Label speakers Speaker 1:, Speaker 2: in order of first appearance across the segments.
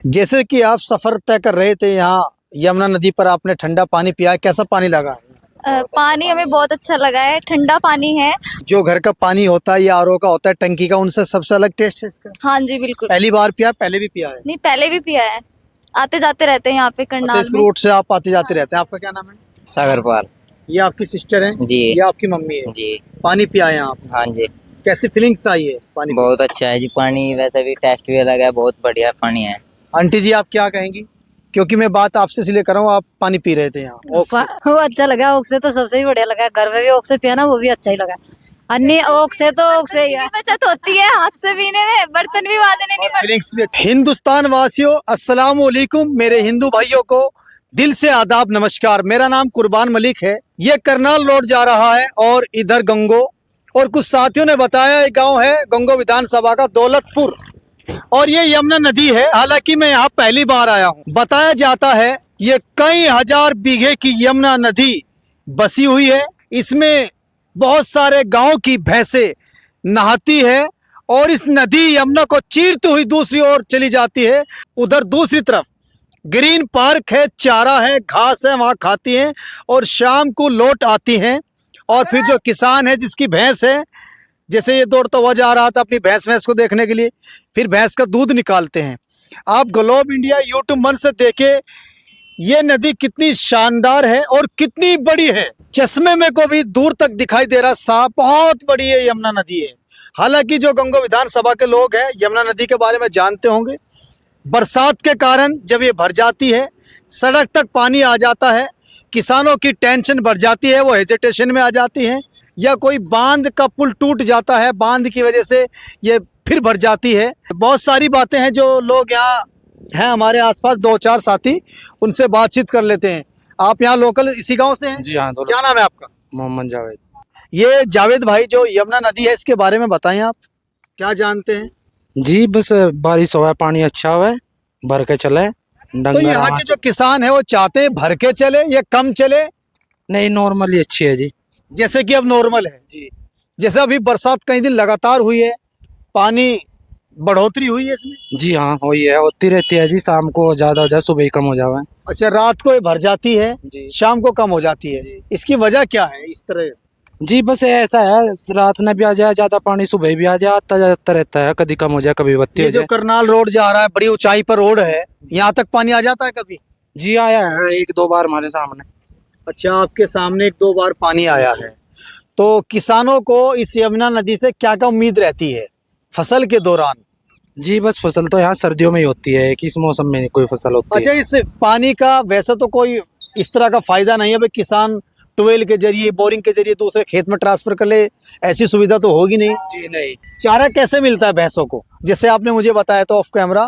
Speaker 1: जैसे कि आप सफर तय कर रहे थे यहाँ यमुना नदी पर, आपने ठंडा पानी पिया, कैसा पानी लगा?
Speaker 2: पानी हमें बहुत अच्छा लगा है, ठंडा पानी है।
Speaker 1: जो घर का पानी होता है या आरओ का होता है टंकी का, उनसे सबसे अलग टेस्ट है इसका।
Speaker 2: हाँ जी बिल्कुल।
Speaker 1: पहली बार पिया, पहले भी पिया है?
Speaker 2: नहीं, पहले भी पिया है, आते जाते रहते हैं यहाँ पे
Speaker 1: अच्छा,
Speaker 2: करनाल
Speaker 1: इस
Speaker 2: में।
Speaker 1: रूट से आप आते जाते रहते हैं। आपका क्या नाम है?
Speaker 3: सागरपाल
Speaker 1: ये आपकी सिस्टर है?
Speaker 3: जी।
Speaker 1: ये आपकी मम्मी है?
Speaker 3: जी।
Speaker 1: पानी पिया है आप?
Speaker 3: हाँ जी,
Speaker 1: कैसी फीलिंग्स आई है पानी पी?
Speaker 3: बहुत अच्छा है जी पानी, वैसे भी टेस्ट भी अलग है, बहुत बढ़िया पानी है।
Speaker 1: आंटी जी आप क्या कहेंगी? क्योंकि मैं बात आपसे इसलिए कर रहा हूँ, आप पानी पी रहे थे यहाँ ओक से।
Speaker 4: वो अच्छा लगा, ओक से तो सबसे ही बढ़िया लगा। घर में भी ओक से पिया ना, वो भी अच्छा ही लगा। अन्य ओक से तो ओक से ही है।
Speaker 2: बचत होती है हाथ से पीने में, बर्तन भी मांजने नहीं पड़ते।
Speaker 1: फीलिंग्स भी। हिंदुस्तान वासियों, अस्सलाम वालेकुम। मेरे हिंदू भाइयों को दिल से आदाब, नमस्कार। मेरा नाम कुर्बान मलिक है। ये करनाल रोड जा रहा है और इधर गंगो, और कुछ साथियों ने बताया ये गांव है गंगो विधानसभा का दौलतपुर, और ये यमुना नदी है। हालांकि मैं यहाँ पहली बार आया हूँ। बताया जाता है ये कई हजार बीघे की यमुना नदी बसी हुई है। इसमें बहुत सारे गांव की भैंसें नहाती है, और इस नदी यमुना को चीरती हुई दूसरी ओर चली जाती है। उधर दूसरी तरफ ग्रीन पार्क है, चारा है, घास है, वहाँ खाती हैं और शाम को लौट आती हैं। और फिर जो किसान है जिसकी भैंस है, जैसे ये दौड़ता हुआ जा रहा था अपनी भैंस को देखने के लिए, फिर भैंस का दूध निकालते हैं। आप ग्लोब इंडिया यूट्यूब मंच से देखे ये नदी कितनी शानदार है और कितनी बड़ी है। चश्मे में को भी दूर तक दिखाई दे रहा साफ, बहुत बड़ी है यमुना नदी है। हालांकि जो गंगो विधानसभा के लोग हैं यमुना नदी के बारे में जानते होंगे। बरसात के कारण जब ये भर जाती है, सड़क तक पानी आ जाता है, किसानों की टेंशन बढ़ जाती है, वो हेजिटेशन में आ जाती हैं। या कोई बांध का पुल टूट जाता है, बांध की वजह से ये फिर भर जाती है। बहुत सारी बातें हैं, जो लोग यहाँ हैं हमारे आसपास, दो चार साथी, उनसे बातचीत कर लेते हैं। आप यहाँ लोकल इसी गांव से हैं?
Speaker 5: जी हाँ। तो
Speaker 1: क्या नाम है आपका?
Speaker 5: मोहम्मद जावेद।
Speaker 1: ये जावेद भाई, जो यमुना नदी है इसके बारे में बताएं, आप क्या जानते हैं?
Speaker 5: जी बस बारिश हुआ है, पानी अच्छा हुआ है, भर के चले
Speaker 1: तो
Speaker 5: डंगर।
Speaker 1: यहाँ के जो किसान है वो चाहते हैं भर के चले या कम चले?
Speaker 5: नहीं, नॉर्मली अच्छी है जी।
Speaker 1: जैसे कि अब नॉर्मल है
Speaker 5: जी।
Speaker 1: जैसे अभी बरसात कई दिन लगातार हुई है, पानी बढ़ोतरी हुई है इसमें।
Speaker 5: जी हाँ, वही है, होती रहती है जी। शाम को ज्यादा हो जाए, सुबह ही कम हो जाए।
Speaker 1: अच्छा, रात को ये भर जाती है,
Speaker 5: जी।
Speaker 1: शाम को कम हो जाती है।
Speaker 5: जी।
Speaker 1: इसकी वजह क्या है इस तरह?
Speaker 5: जी बस ऐसा है, रात में भी आ जाए ज्यादा पानी, सुबह भी आ जाए, आता जाता रहता है, कभी कम हो जाए कभी बत्ती
Speaker 1: ये
Speaker 5: हो
Speaker 1: जो
Speaker 5: जाए।
Speaker 1: करनाल रोड जा रहा है, बड़ी ऊंचाई पर रोड है, यहाँ तक पानी आ जाता है कभी?
Speaker 5: जी आया है, एक दो बार हमारे सामने।
Speaker 1: अच्छा, आपके सामने एक दो बार पानी आया है। तो किसानों को इस यमुना नदी से क्या क्या उम्मीद रहती है फसल के दौरान?
Speaker 5: जी बस फसल तो यहाँ सर्दियों में ही होती है, किस मौसम में नहीं कोई फसल होती
Speaker 1: अच्छा,
Speaker 5: है।
Speaker 1: इस पानी का वैसे तो कोई इस तरह का फायदा नहीं है भाई, किसान ट्यूबवेल के जरिए, बोरिंग के जरिए दूसरे खेत में ट्रांसफर कर ले, ऐसी सुविधा तो होगी नहीं।
Speaker 5: जी नहीं।
Speaker 1: चारा कैसे मिलता है भैंसों को? जैसे आपने मुझे बताया था ऑफ कैमरा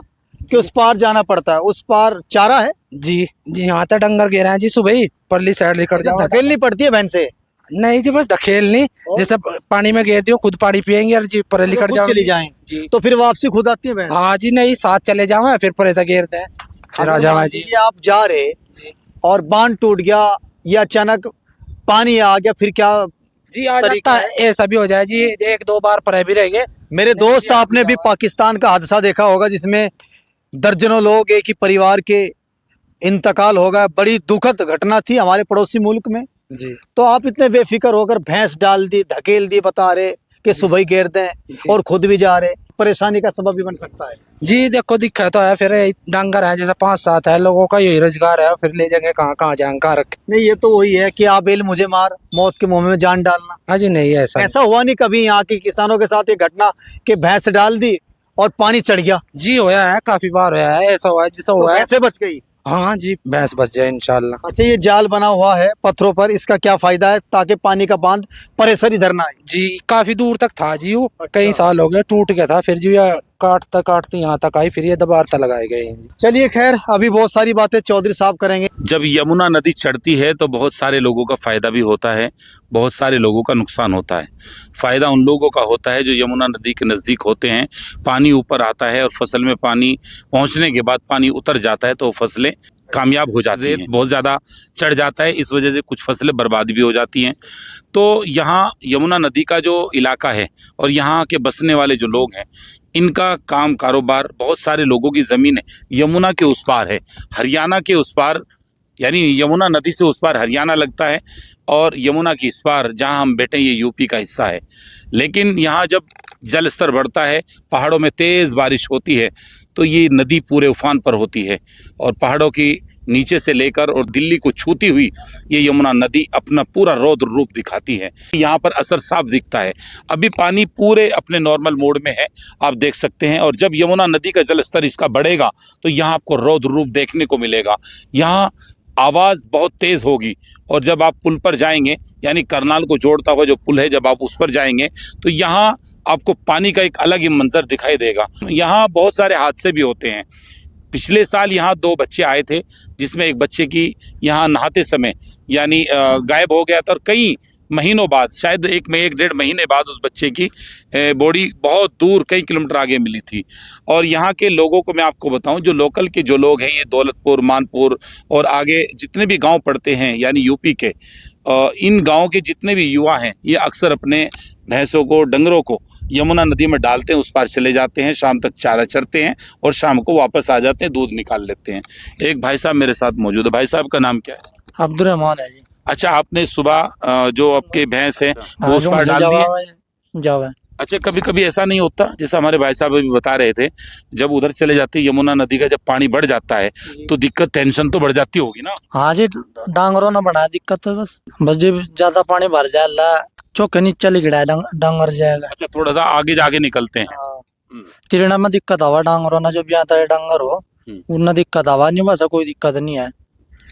Speaker 1: कि उस पार जाना पड़ता है, उस पार चारा है?
Speaker 5: जी जी, यहाँ तक डंगर गिर रहे हैं जी, सुबह ही परली साइड लेकर जाओ।
Speaker 1: धकेलनी पड़ती है भैंसे?
Speaker 5: नहीं जी, बस धकेलनी, जैसे पानी में गिरती हो, खुद पानी पियेंगे और जी पर लेकर
Speaker 1: खुद
Speaker 5: जाओ
Speaker 1: चली जाएं
Speaker 5: जी।
Speaker 1: तो फिर वापसी खुद आती है भैंस?
Speaker 5: हाँ जी, नहीं साथ चले जाओ, फिर पर ऐसा गिरते हैं, फिर आ जाओ जी।
Speaker 1: ये आप जा रहे
Speaker 5: जी।
Speaker 1: और बांध टूट गया या अचानक पानी आ गया, फिर क्या?
Speaker 5: जी आ
Speaker 1: तरीका
Speaker 5: जाता है, ऐसा भी हो जाए जी, एक दो बार पर भी रहेंगे।
Speaker 1: मेरे दोस्त, आपने भी पाकिस्तान का हादसा देखा होगा जिसमें दर्जनों लोग एक ही परिवार के इंतकाल हो गया। बड़ी दुखद घटना थी हमारे पड़ोसी मुल्क में।
Speaker 5: जी।
Speaker 1: तो आप इतने बेफिक्र होकर भैंस डाल दी, धकेल दी, बता रहे कि सुबह ही घेर दें और खुद भी जा रहे, परेशानी का सबब भी बन सकता है।
Speaker 5: जी देखो, दिक्कत तो है, फिर डंगर है जैसे 5-7 है, लोगों का यही रोजगार है, फिर ले जाएंगे कहाँ कहाँ जाएंगे, कहाँ रखें।
Speaker 1: नहीं, ये तो वही है कि आप बेल मुझे मार, मौत के मुंह में जान डालना।
Speaker 5: हाँ जी, नहीं ऐसा।
Speaker 1: ऐसा हुआ नहीं कभी यहाँ के किसानों के साथ ये घटना कि भैंस डाल दी और पानी चढ़ गया?
Speaker 5: जी होया है, काफी बार होया है, ऐसा हुआ है जैसा
Speaker 1: तो
Speaker 5: हुआ है।
Speaker 1: भैंसे बच गई?
Speaker 5: हाँ जी, भैंस बच जाए इंशाल्लाह।
Speaker 1: अच्छा, ये जाल बना हुआ है पत्थरों पर, इसका क्या फायदा है ताकि पानी का बांध परेसर इधर ना आए?
Speaker 5: जी काफी दूर तक था जी, वो
Speaker 1: अच्छा।
Speaker 5: कई साल हो गए, टूट गया था, फिर जी ये काटते यहाँ तक आई, फिर ये दोबारा लगाए गए हैं जी।
Speaker 1: चलिए खैर, अभी बहुत सारी बातें चौधरी साहब करेंगे।
Speaker 6: जब यमुना नदी चढ़ती है तो बहुत सारे लोगों का फ़ायदा भी होता है, बहुत सारे लोगों का नुकसान होता है। फ़ायदा उन लोगों का होता है जो यमुना नदी के नज़दीक होते हैं। पानी ऊपर आता है और फसल में पानी पहुंचने के बाद पानी उतर जाता है तो फसलें कामयाब हो जाती हैं। बहुत ज़्यादा चढ़ जाता है, इस वजह से कुछ फसलें बर्बाद भी हो जाती हैं। तो यहाँ यमुना नदी का जो इलाका है और यहाँ के बसने वाले जो लोग हैं, इनका काम कारोबार, बहुत सारे लोगों की ज़मीन है यमुना के उस पार है, हरियाणा के उस पार, यानी यमुना नदी से उस पार हरियाणा लगता है और यमुना की इस पार जहाँ हम बैठे ये यूपी का हिस्सा है। लेकिन यहाँ जब जल स्तर बढ़ता है, पहाड़ों में तेज़ बारिश होती है, तो ये नदी पूरे उफान पर होती है और पहाड़ों की नीचे से लेकर और दिल्ली को छूती हुई ये यमुना नदी अपना पूरा रौद्र रूप दिखाती है। यहाँ पर असर साफ दिखता है। अभी पानी पूरे अपने नॉर्मल मोड में है, आप देख सकते हैं। और जब यमुना नदी का जल स्तर इसका बढ़ेगा तो यहाँ आपको रौद्र रूप देखने को मिलेगा। यहाँ आवाज़ बहुत तेज़ होगी और जब आप पुल पर जाएंगे, यानी करनाल को जोड़ता हुआ जो पुल है, जब आप उस पर जाएंगे तो यहाँ आपको पानी का एक अलग ही मंजर दिखाई देगा। यहाँ बहुत सारे हादसे भी होते हैं। पिछले साल यहाँ 2 बच्चे आए थे, जिसमें एक बच्चे की यहाँ नहाते समय यानी गायब हो गया था और कई महीनों बाद, शायद 1-1.5 महीने बाद उस बच्चे की बॉडी बहुत दूर कई किलोमीटर आगे मिली थी। और यहाँ के लोगों को मैं आपको बताऊं, जो लोकल के जो लोग हैं, ये दौलतपुर, मानपुर और आगे जितने भी गांव पड़ते हैं यानी यूपी के, इन गाँव के जितने भी युवा हैं ये अक्सर अपने भैंसों को, डंगरों को यमुना नदी में डालते हैं, उस पार चले जाते हैं, शाम तक चारा चरते हैं और शाम को वापस आ जाते हैं, दूध निकाल लेते हैं। एक भाई साहब मेरे साथ मौजूद है। भाई साहब का नाम क्या है?
Speaker 5: अब्दुलरहमान है जी।
Speaker 6: अच्छा, आपने सुबह जो आपके भैंस हैं वो उस पार डाल दिए?
Speaker 5: जावा।
Speaker 6: अच्छा, कभी कभी ऐसा नहीं होता, जैसे हमारे भाई साहब अभी बता रहे थे, जब उधर चले जाते हैं यमुना नदी का जब पानी बढ़ जाता है तो दिक्कत, टेंशन तो बढ़ जाती होगी ना?
Speaker 5: हाँ जी, डांगरों ना बढ़ा दिक्कत तो बस जब ज्यादा पानी भर जाए अल्लाह चौके नीचे लिखड़ा डांगर जाएगा।
Speaker 6: अच्छा, थोड़ा सा आगे जाके निकलते हैं।
Speaker 5: तिरना में दिक्कत आवा डांगरों ना, जो यहाँ तक डांगर हो उतना दिक्कत आवा नहीं, बस कोई दिक्कत नहीं है।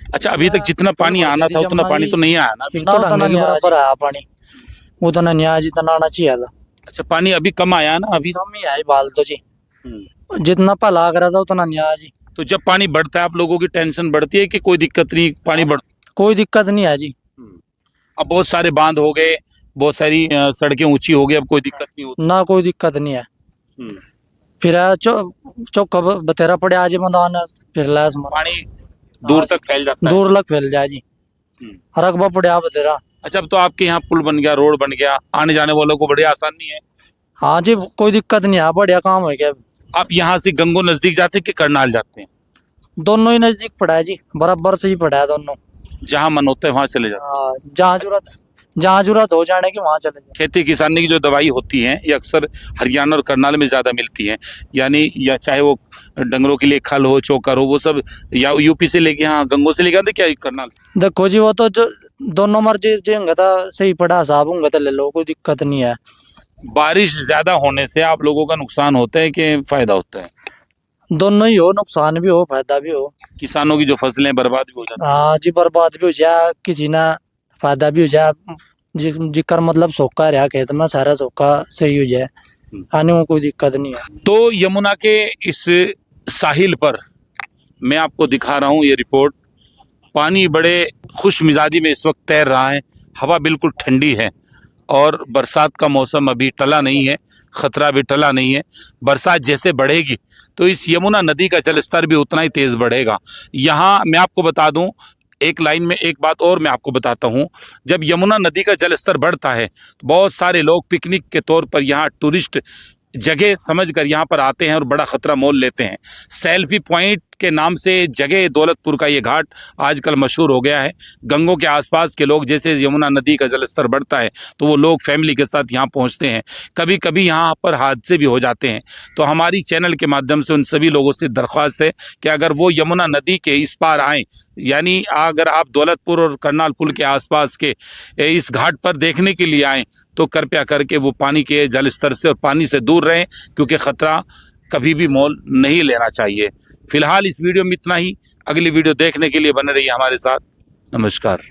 Speaker 6: अच्छा, अभी तक जितना पानी आना था उतना पानी तो नहीं आया ना?
Speaker 5: उतना बराबर आया पानी, उतना नहीं आया जितना आना चाहिए था।
Speaker 6: अच्छा, पानी अभी कम आया ना? अभी
Speaker 5: कम ही आई बाल तो जी, जितना पहला आ रहा था उतना नहीं आया जी।
Speaker 6: तो जब पानी बढ़ता है आप लोगों की टेंशन बढ़ती है कि कोई दिक्कत नहीं, पानी बढ़?
Speaker 5: कोई दिक्कत नहीं है जी।
Speaker 6: अब बहुत सारे बांध हो गए, बहुत सारी सड़कें ऊंची हो गई, अब कोई दिक्कत नहीं होती
Speaker 5: ना, कोई दिक्कत नहीं है। फिर चौका बतेरा पड़े आज मैदान, फिर लाया
Speaker 6: पानी दूर तक फैल जाता है।
Speaker 5: दूर लग फैल जाए जी, रकबा पड़े बतेरा।
Speaker 6: अच्छा, अब तो आपके यहाँ पुल बन गया, रोड बन गया, आने जाने वालों को बड़ी आसानी है।
Speaker 5: हाँ जी, कोई दिक्कत नहीं है, बढ़िया काम हो गया।
Speaker 6: आप यहाँ से गंगो नजदीक जाते हैं कि करनाल जाते हैं?
Speaker 5: दोनों ही नजदीक पड़ा है जी, बराबर से ही पड़ा है दोनों।
Speaker 6: जहाँ मन होता है वहाँ चले जाते हैं।
Speaker 5: हाँ, जहाँ जरूरत हो जाने की वहाँ चले जाए।
Speaker 6: खेती किसानी की जो दवाई होती है ये अक्सर हरियाणा और करनाल में ज़्यादा मिलती है, यानी या चाहे वो डंगरों के लिए खल हो, चोकर हो, वो सब या यूपी से लेके यहाँ गंगो से लेके आते क्या करनाल?
Speaker 5: देखो जी, वो तो जो दोनों मर्जी होंगे तो सही पड़ा, साहब होंगे तो ले लो, कोई दिक्कत नहीं है।
Speaker 6: बारिश ज़्यादा होने से आप लोगों का नुकसान होता है कि फ़ायदा होता है?
Speaker 5: दोनों ही हो, नुकसान भी हो फायदा भी हो।
Speaker 6: किसानों की जो फसलें बर्बाद भी हो जाती है।
Speaker 5: हाँ जी, बर्बाद भी हो जाए, किसी ना फायदा भी हो जाए, जिक्र मतलब सोखा रहा खेत में, सारा सोखा सही हो जाए, आने में कोई दिक्कत नहीं है।
Speaker 6: तो यमुना के इस साहिल पर मैं आपको दिखा रहा हूँ ये रिपोर्ट। पानी बड़े खुश मिजाजी में इस वक्त तैर रहा है, हवा बिल्कुल ठंडी है और बरसात का मौसम अभी टला नहीं है, ख़तरा भी टला नहीं है। बरसात जैसे बढ़ेगी तो इस यमुना नदी का जलस्तर भी उतना ही तेज़ बढ़ेगा। यहाँ मैं आपको बता दूँ, एक लाइन में एक बात और मैं आपको बताता हूँ, जब यमुना नदी का जलस्तर बढ़ता है तो बहुत सारे लोग पिकनिक के तौर पर यहाँ टूरिस्ट जगह समझकर यहाँ पर आते हैं और बड़ा ख़तरा मोल लेते हैं। सेल्फी पॉइंट के नाम से जगह दौलतपुर का ये घाट आजकल मशहूर हो गया है। गंगों के आसपास के लोग, जैसे यमुना नदी का जलस्तर बढ़ता है तो वो लोग फैमिली के साथ यहाँ पहुँचते हैं। कभी कभी यहाँ पर हादसे भी हो जाते हैं। तो हमारी चैनल के माध्यम से उन सभी लोगों से दरख्वास्त है कि अगर वो यमुना नदी के इस पार आएँ, यानी अगर आप दौलतपुर और करनाल पुल के आसपास के इस घाट पर देखने के लिए आएँ तो कृपया करके वो पानी के जल स्तर से और पानी से दूर रहें, क्योंकि ख़तरा कभी भी मोल नहीं लेना चाहिए। फिलहाल इस वीडियो में इतना ही। अगली वीडियो देखने के लिए बने रहिए हमारे साथ। नमस्कार।